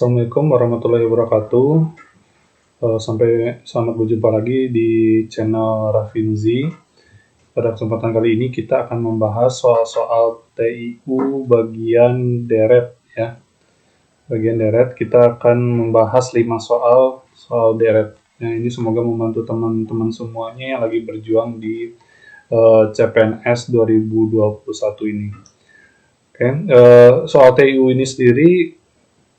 Assalamualaikum warahmatullahi wabarakatuh. Selamat berjumpa lagi di channel Rafinzi. Pada kesempatan kali ini kita akan membahas soal-soal TIU bagian deret ya. Bagian deret kita akan membahas 5 soal deret. Nah, ini semoga membantu teman-teman semuanya yang lagi berjuang di CPNS 2021 ini. Oke, soal TIU ini sendiri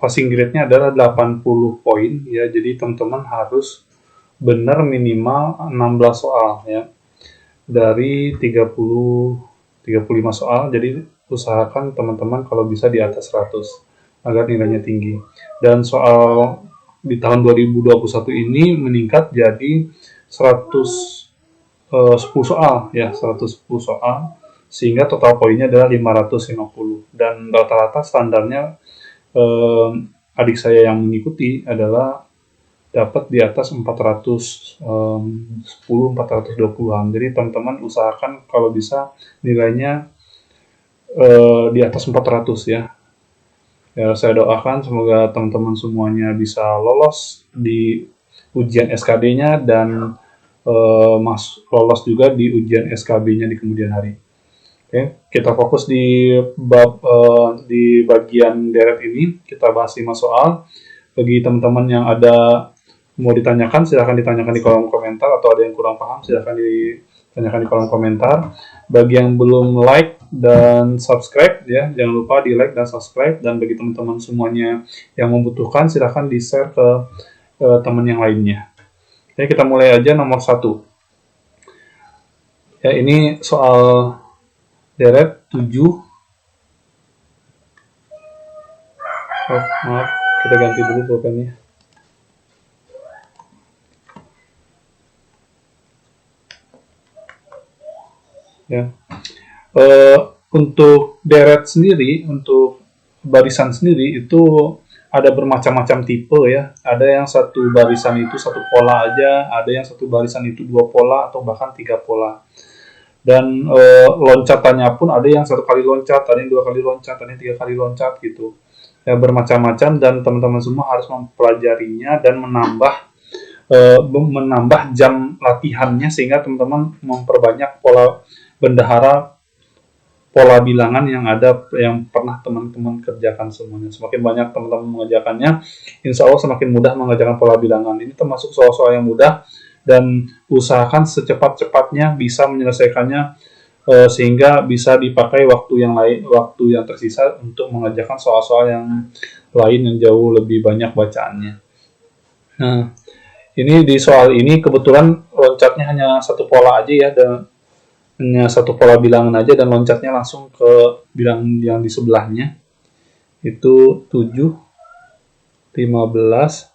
passing grade-nya adalah 80 poin ya. Jadi teman-teman harus benar minimal 16 soal ya. Dari 35 soal, jadi usahakan teman-teman kalau bisa di atas 100 agar nilainya tinggi. Dan soal di tahun 2021 ini meningkat jadi 110 soal ya, 110 soal sehingga total poinnya adalah 550 dan rata-rata standarnya adik saya yang mengikuti adalah dapat di atas 420-an. Jadi teman-teman usahakan kalau bisa nilainya di atas 400 ya. Ya, saya doakan semoga teman-teman semuanya bisa lolos di ujian SKD-nya dan lolos juga di ujian SKB-nya di kemudian hari. Oke, kita fokus di bagian deret ini. Kita bahas 5 soal. Bagi teman-teman yang ada mau ditanyakan, silahkan ditanyakan di kolom komentar, atau ada yang kurang paham, silahkan ditanyakan di kolom komentar. Bagi yang belum like dan subscribe, ya jangan lupa di like dan subscribe. Dan bagi teman-teman semuanya yang membutuhkan, silahkan di-share ke teman yang lainnya. Oke, kita mulai aja nomor 1. Ya, ini soal deret 7. Maaf, kita ganti dulu pulpennya. Ya. Untuk deret sendiri, untuk barisan sendiri itu ada bermacam-macam tipe ya. Ada yang satu barisan itu satu pola aja, ada yang satu barisan itu 2 pola atau bahkan 3 pola. Dan loncatannya pun ada yang 1 kali loncat, ada yang 2 kali loncat, ada yang 3 kali loncat gitu. Ya, bermacam-macam dan teman-teman semua harus mempelajarinya dan menambah jam latihannya sehingga teman-teman memperbanyak pola bendahara, pola bilangan yang pernah teman-teman kerjakan semuanya. Semakin banyak teman-teman mengerjakannya, insya Allah semakin mudah mengerjakan pola bilangan. Ini termasuk soal-soal yang mudah dan usahakan secepat-cepatnya bisa menyelesaikannya sehingga bisa dipakai waktu yang tersisa untuk mengerjakan soal-soal yang lain yang jauh lebih banyak bacaannya. Nah, ini di soal ini kebetulan loncatnya hanya 1 pola aja ya, dan hanya 1 pola bilangan aja dan loncatnya langsung ke bilangan yang di sebelahnya. Itu 7, 15,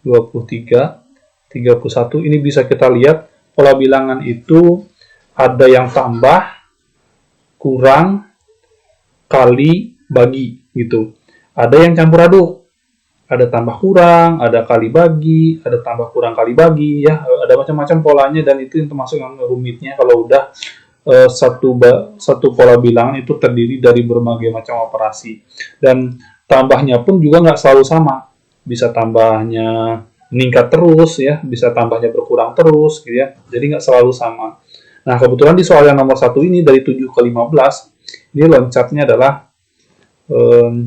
23, 31. Ini bisa kita lihat pola bilangan itu ada yang tambah, kurang, kali, bagi gitu. Ada yang campur aduk. Ada tambah kurang, ada kali bagi, ada tambah kurang kali bagi ya. Ada macam-macam polanya dan itu yang termasuk yang rumitnya kalau udah satu pola bilangan itu terdiri dari berbagai macam operasi. Dan tambahnya pun juga nggak selalu sama. Bisa tambahnya meningkat terus ya, bisa tambahnya berkurang terus gitu ya. Jadi nggak selalu sama. Nah, kebetulan di soal yang nomor 1 ini dari 7 ke 15, ini loncatnya adalah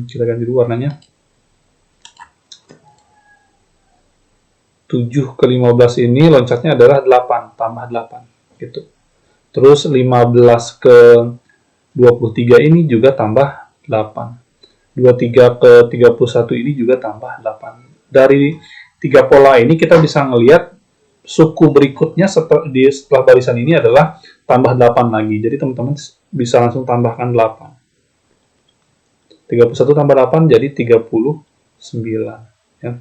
kita ganti dulu warnanya. 7 ke 15 ini loncatnya adalah 8, tambah 8 gitu. Terus 15 ke 23 ini juga tambah 8. 23 ke 31 ini juga tambah 8. Dari 3 pola ini kita bisa ngelihat suku berikutnya setelah barisan ini adalah tambah 8 lagi. Jadi teman-teman bisa langsung tambahkan 8. 31 tambah 8 jadi 39 ya.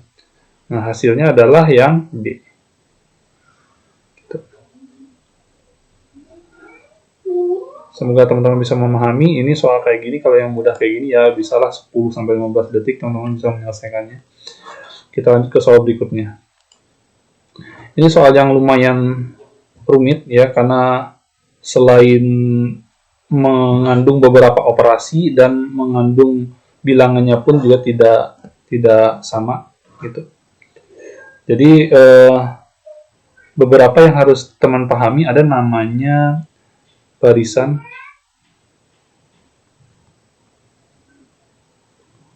Nah, hasilnya adalah yang D. Gitu. Semoga teman-teman bisa memahami. Ini soal kayak gini, kalau yang mudah kayak gini ya bisalah 10-15 detik teman-teman bisa menyelesaikannya. Kita lanjut ke soal berikutnya. Ini soal yang lumayan rumit ya, karena selain mengandung beberapa operasi dan mengandung bilangannya pun juga tidak tidak sama gitu. Jadi beberapa yang harus teman pahami, ada namanya barisan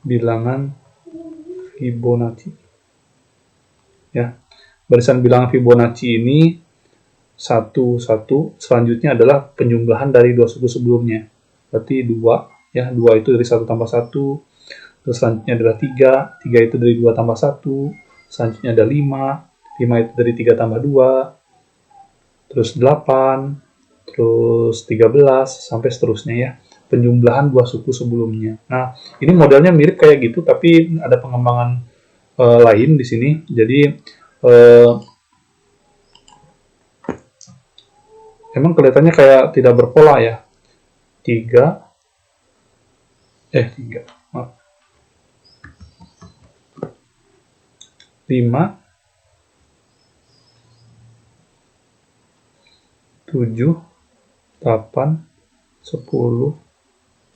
bilangan Fibonacci. Ya, barisan bilangan Fibonacci ini satu, selanjutnya adalah penjumlahan dari dua suku sebelumnya. Berarti 2, ya, 2 itu dari 1 tambah 1, terus selanjutnya adalah 3, 3 itu dari 2 tambah 1, selanjutnya ada 5, 5 itu dari 3 tambah 2, terus 8, terus 13, sampai seterusnya ya. Penjumlahan dua suku sebelumnya. Nah, ini modelnya mirip kayak gitu, tapi ada pengembangan lain di sini. Jadi, emang kelihatannya kayak tidak berpola ya. 3, 3, 5, 7, 8, 10,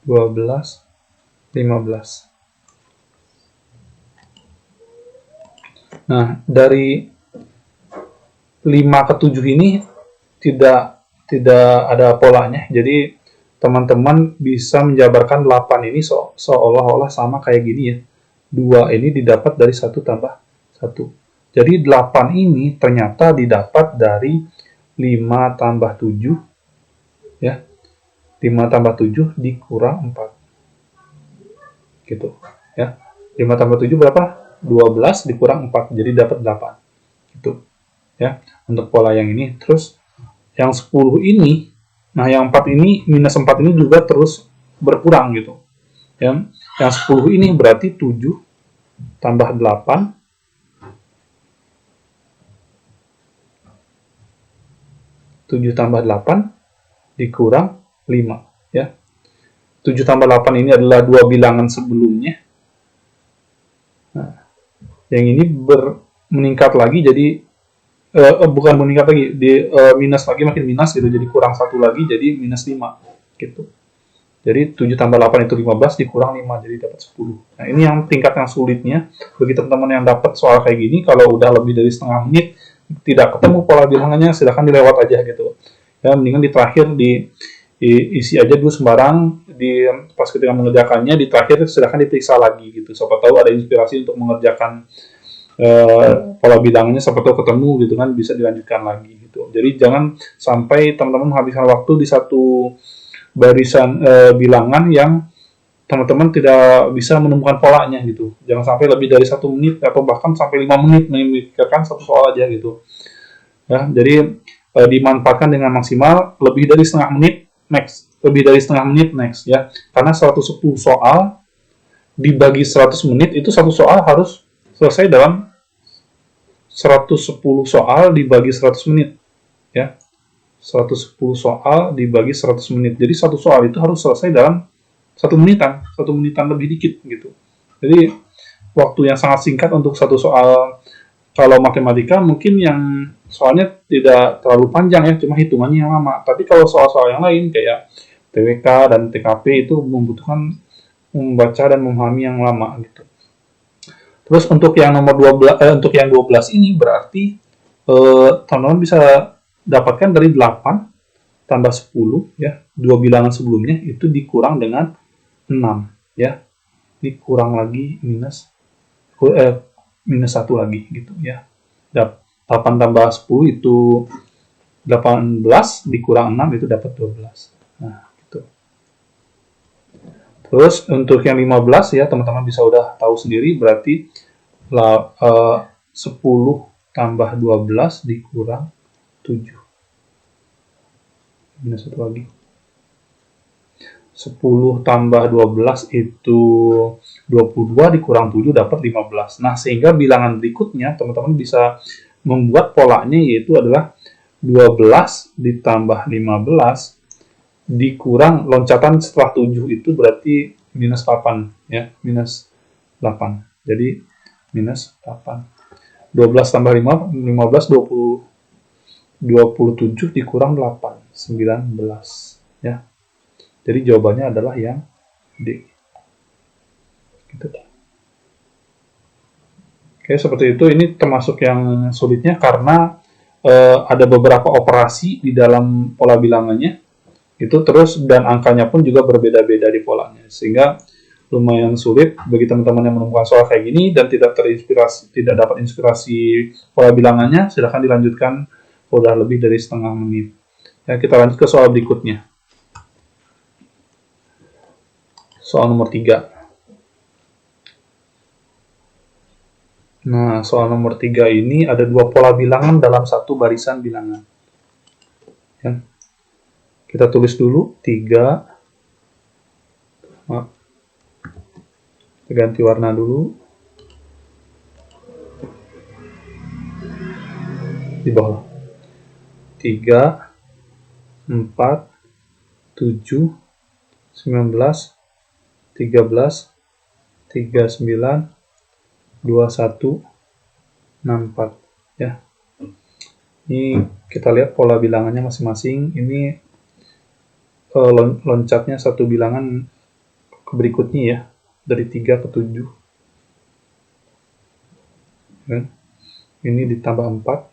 12, 15. Nah, dari 5 ke 7 ini tidak ada polanya. Jadi teman-teman bisa menjabarkan 8 ini seolah-olah sama kayak gini ya. 2 ini didapat dari 1 tambah 1. Jadi 8 ini ternyata didapat dari 5 tambah 7 ya. 5 tambah 7 dikurang 4. Gitu ya. 5 tambah 7 berapa? 12 dikurang 4, jadi dapat 8. Gitu ya. Untuk pola yang ini. Terus yang 10 ini, nah yang 4 ini, minus 4 ini juga terus berkurang gitu. Yang 10 ini berarti 7 tambah 8, 7 tambah 8 dikurang 5 ya. 7 tambah 8 ini adalah dua bilangan sebelumnya. Nah, yang ini meningkat lagi jadi bukan meningkat lagi, minus lagi, makin minus gitu, jadi kurang 1 lagi, jadi minus 5 gitu. Jadi 7 tambah 8 itu 15, dikurang 5, jadi dapat 10. Nah, ini yang tingkat yang sulitnya. Bagi teman-teman yang dapat soal kayak gini, kalau udah lebih dari setengah menit, tidak ketemu pola bilangannya, silahkan dilewat aja gitu. Ya, mendingan di terakhir isi aja dulu sembarang, pas ketika mengerjakannya, di terakhir silahkan diperiksa lagi gitu. Siapa tahu ada inspirasi untuk mengerjakan pola bilangannya, siapa tahu ketemu gitu kan, bisa dilanjutkan lagi gitu. Jadi jangan sampai teman-teman menghabiskan waktu di satu barisan bilangan yang teman-teman tidak bisa menemukan polanya gitu. Jangan sampai lebih dari 1 menit atau bahkan sampai 5 menit memikirkan satu soal aja gitu. Ya, jadi dimanfaatkan dengan maksimal. Lebih dari setengah menit next, lebih dari setengah menit next ya. Karena 110 soal dibagi 100 menit, itu satu soal harus selesai dalam 110 soal dibagi 100 menit ya. 110 soal dibagi 100 menit. Jadi satu soal itu harus selesai dalam 1 menitan lebih dikit gitu. Jadi waktu yang sangat singkat untuk satu soal. Kalau matematika mungkin yang soalnya tidak terlalu panjang ya, cuma hitungannya yang lama. Tapi kalau soal-soal yang lain kayak TWK dan TKP itu membutuhkan membaca dan memahami yang lama gitu. Terus untuk yang nomor 12, untuk yang 12 ini berarti teman-teman bisa dapatkan dari 8 tambah 10 ya, dua bilangan sebelumnya itu dikurang dengan 6 ya. Dikurang lagi minus 1 lagi gitu ya. 8 tambah 10 itu 18, dikurang 6 itu dapat 12. Nah, gitu. Terus untuk yang 15 ya, teman-teman bisa udah tahu sendiri, berarti 10 tambah 12 dikurang 7. Minus 1 lagi. 10 tambah 12 itu 22, dikurang 7 dapat 15. Nah, sehingga bilangan berikutnya teman-teman bisa membuat polanya, yaitu adalah 12 ditambah 15 dikurang loncatan setelah 7 itu berarti minus 8 ya, minus 8. Jadi minus 8. 12 tambah 5, 15, 20, 27 dikurang 8, 19 ya. Jadi jawabannya adalah yang D. Gitu. Oke, seperti itu. Ini termasuk yang sulitnya karena ada beberapa operasi di dalam pola bilangannya itu terus, dan angkanya pun juga berbeda-beda di polanya, sehingga lumayan sulit bagi teman-teman yang menemukan soal kayak gini dan tidak dapat inspirasi pola bilangannya. Silahkan dilanjutkan, udah lebih dari setengah menit. Ya, kita lanjut ke soal berikutnya. Soal nomor 3. Nah, soal nomor 3 ini ada dua pola bilangan dalam satu barisan bilangan. Ya. Kita tulis dulu 3. Kita ganti warna dulu. Di bawah. 3, 4, 7, 19, 13, 39, 21, 64. Ya. Ini kita lihat pola bilangannya masing-masing. Ini loncatnya satu bilangan ke berikutnya ya, dari 3 ke 7. Ya. Ini ditambah 4.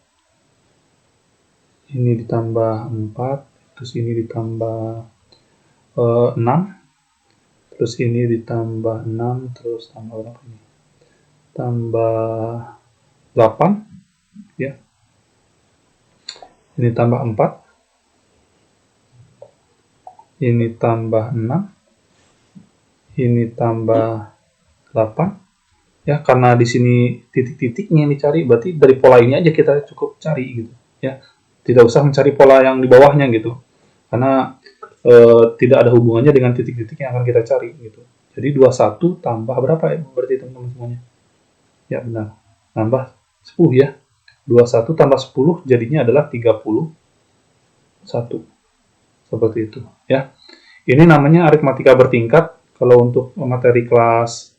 Ini ditambah 4. Terus ini ditambah 6. Terus ini ditambah 6. Terus tambah berapa ini? Tambah 8. Ya. Ini tambah 4. Ini tambah 6, ini tambah 8. Ya, karena di sini titik-titiknya yang dicari, berarti dari pola ini aja kita cukup cari gitu. Ya, tidak usah mencari pola yang di bawahnya gitu, karena tidak ada hubungannya dengan titik-titik yang akan kita cari gitu. Jadi 21 tambah berapa ya berarti teman-teman semuanya? Ya benar, tambah 10 ya. 21 tambah 10 jadinya adalah 31. Seperti itu ya. Ini namanya aritmatika bertingkat kalau untuk materi kelas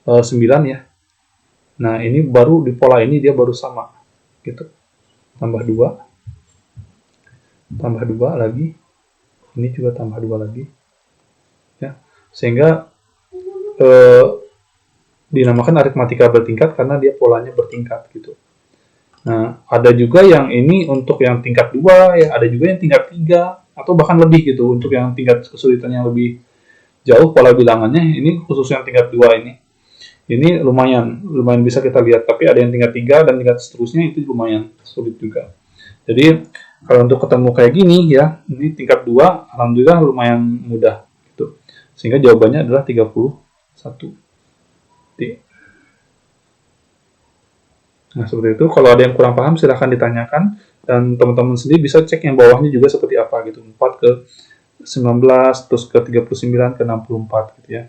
9 ya. Nah, ini baru di pola ini dia baru sama gitu. Tambah 2. Tambah 2 lagi. Ini juga tambah 2 lagi. Ya. Sehingga dinamakan aritmatika bertingkat karena dia polanya bertingkat gitu. Nah, ada juga yang ini untuk yang tingkat 2 ya, ada juga yang tingkat 3 atau bahkan lebih gitu untuk yang tingkat kesulitannya lebih jauh pola bilangannya. Ini khusus yang tingkat 2 ini. Ini lumayan bisa kita lihat, tapi ada yang tingkat 3 dan tingkat seterusnya itu lumayan sulit juga. Jadi kalau untuk ketemu kayak gini ya, ini tingkat 2 alhamdulillah lumayan mudah gitu. Sehingga jawabannya adalah 31. Nah, seperti itu. Kalau ada yang kurang paham, silahkan ditanyakan. Dan teman-teman sendiri bisa cek yang bawahnya juga seperti apa gitu. 4 ke 19, terus ke 39, ke 64 gitu ya.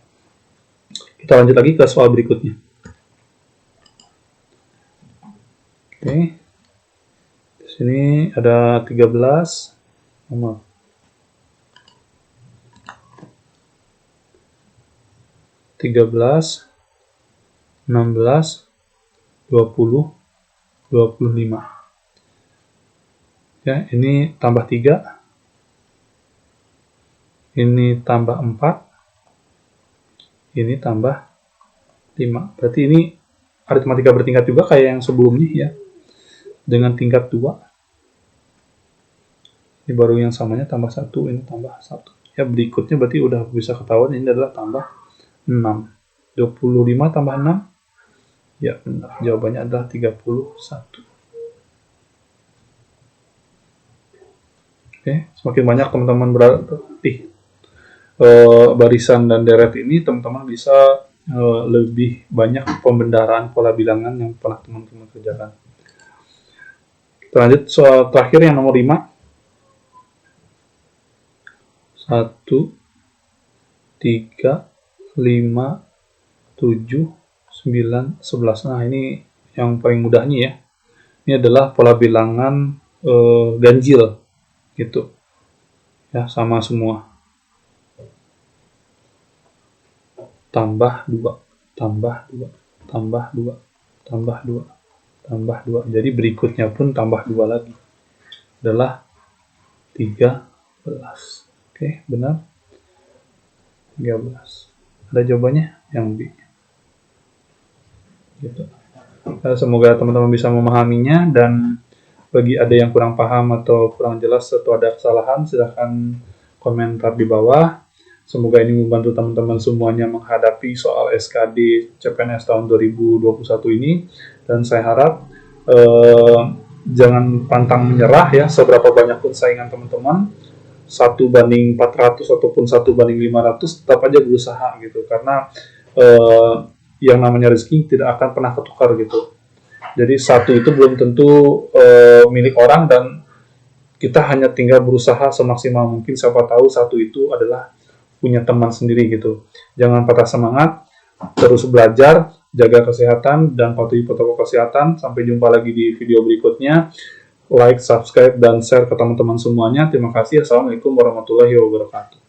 Kita lanjut lagi ke soal berikutnya. Oke. Di sini ada 13. Nomor 13, 16, 20, 25. Ya, ini tambah 3. Ini tambah 4. Ini tambah 5. Berarti ini aritmatika bertingkat juga kayak yang sebelumnya ya. Dengan tingkat 2. Ini baru yang samanya tambah 1, ini tambah 1. Ya, berikutnya berarti udah bisa ketahuan ini adalah tambah 6. 25 tambah 6. Ya, benar. Jawabannya adalah 31. Oke, semakin banyak teman-teman berarti barisan dan deret ini, teman-teman bisa lebih banyak pembendaharaan pola bilangan yang pernah teman-teman kerjakan. Kita lanjut soal terakhir yang nomor 5. 1, 3, 5, 7, 9, 11. Nah, ini yang paling mudahnya ya. Ini adalah pola bilangan ganjil gitu. Ya, sama semua. Tambah 2, tambah 2, tambah 2, tambah 2, tambah 2. Jadi berikutnya pun tambah 2 lagi. Adalah 13. Oke, benar. 13. Ada jawabannya yang B. Gitu. Semoga teman-teman bisa memahaminya, dan bagi ada yang kurang paham atau kurang jelas atau ada kesalahan, silahkan komentar di bawah. Semoga ini membantu teman-teman semuanya menghadapi soal SKD CPNS tahun 2021 ini, dan saya harap jangan pantang menyerah ya. Seberapa banyak pun saingan teman-teman, 1 banding 400 ataupun 1 banding 500, tetap aja berusaha gitu, karena yang namanya rezeki tidak akan pernah ketukar gitu. Jadi satu itu belum tentu milik orang, dan kita hanya tinggal berusaha semaksimal mungkin. Siapa tahu satu itu adalah punya teman sendiri gitu. Jangan patah semangat, terus belajar, jaga kesehatan, dan patuhi protokol kesehatan. Sampai jumpa lagi di video berikutnya. Like, subscribe, dan share ke teman-teman semuanya. Terima kasih. Assalamualaikum warahmatullahi wabarakatuh.